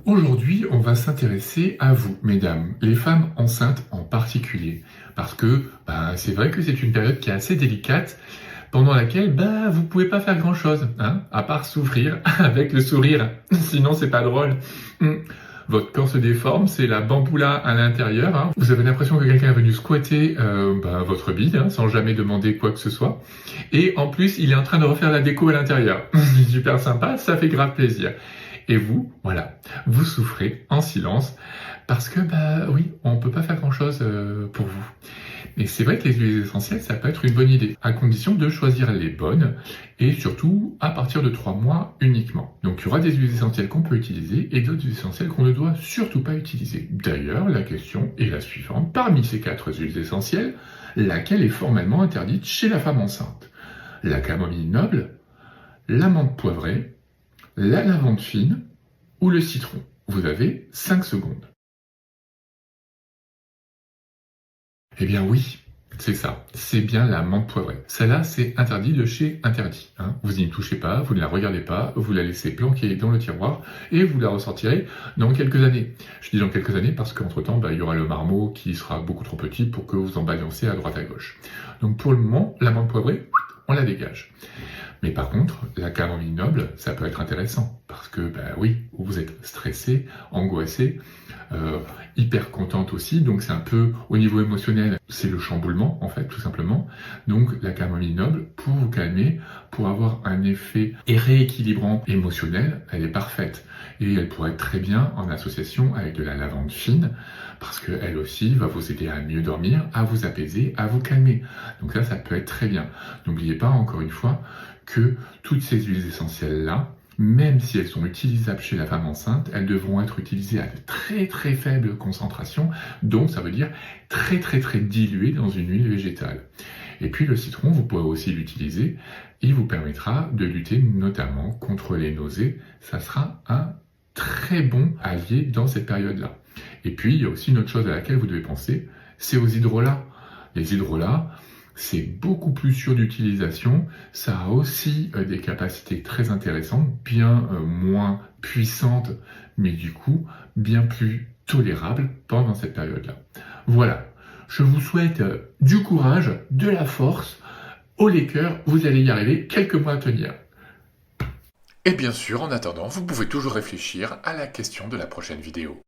Aujourd'hui, on va s'intéresser à vous, mesdames, les femmes enceintes en particulier, parce que c'est vrai que c'est une période qui est assez délicate, pendant laquelle vous pouvez pas faire grand-chose, hein, à part souffrir avec le sourire, sinon c'est pas drôle. Votre corps se déforme, c'est la bamboula à l'intérieur, hein. Vous avez l'impression que quelqu'un est venu squatter votre bide, hein, sans jamais demander quoi que ce soit, et en plus il est en train de refaire la déco à l'intérieur. C'est super sympa, ça fait grave plaisir. Et vous, voilà, vous souffrez en silence parce que, oui, on ne peut pas faire grand-chose pour vous. Mais c'est vrai que les huiles essentielles, ça peut être une bonne idée, à condition de choisir les bonnes, et surtout à partir de 3 mois uniquement. Donc il y aura des huiles essentielles qu'on peut utiliser, et d'autres huiles essentielles qu'on ne doit surtout pas utiliser. D'ailleurs, la question est la suivante. Parmi ces 4 huiles essentielles, laquelle est formellement interdite chez la femme enceinte? La camomille noble, la menthe poivrée, la lavande fine ou le citron? Vous avez 5 secondes. Eh bien oui, c'est ça. C'est bien la menthe poivrée. Celle-là, c'est interdit de chez interdit, hein. Vous n'y touchez pas, vous ne la regardez pas, vous la laissez planquer dans le tiroir et vous la ressortirez dans quelques années. Je dis dans quelques années parce qu'entre-temps, il y aura le marmot qui sera beaucoup trop petit pour que vous en balanciez à droite à gauche. Donc pour le moment, la menthe poivrée, on la dégage. Mais par contre, la camomille noble, ça peut être intéressant parce que, oui, vous êtes stressé, angoissé, hyper contente aussi, donc c'est un peu au niveau émotionnel, c'est le chamboulement en fait, tout simplement. Donc la camomille noble, pour vous calmer, pour avoir un effet rééquilibrant émotionnel, elle est parfaite. Et elle pourrait être très bien en association avec de la lavande fine, parce qu'elle aussi va vous aider à mieux dormir, à vous apaiser, à vous calmer. Donc ça peut être très bien. N'oubliez pas, encore une fois, que toutes ces huiles essentielles-là, même si elles sont utilisables chez la femme enceinte, elles devront être utilisées à de très très faibles concentrations, donc ça veut dire très très très diluées dans une huile végétale. Et puis le citron, vous pourrez aussi l'utiliser, il vous permettra de lutter notamment contre les nausées, ça sera un très bon allié dans cette période-là. Et puis il y a aussi une autre chose à laquelle vous devez penser, c'est aux hydrolats. Les hydrolats, c'est beaucoup plus sûr d'utilisation, ça a aussi des capacités très intéressantes, bien moins puissantes, mais du coup bien plus tolérables pendant cette période-là. Voilà, je vous souhaite du courage, de la force, haut les cœurs, vous allez y arriver, quelques mois à tenir. Et bien sûr, en attendant, vous pouvez toujours réfléchir à la question de la prochaine vidéo.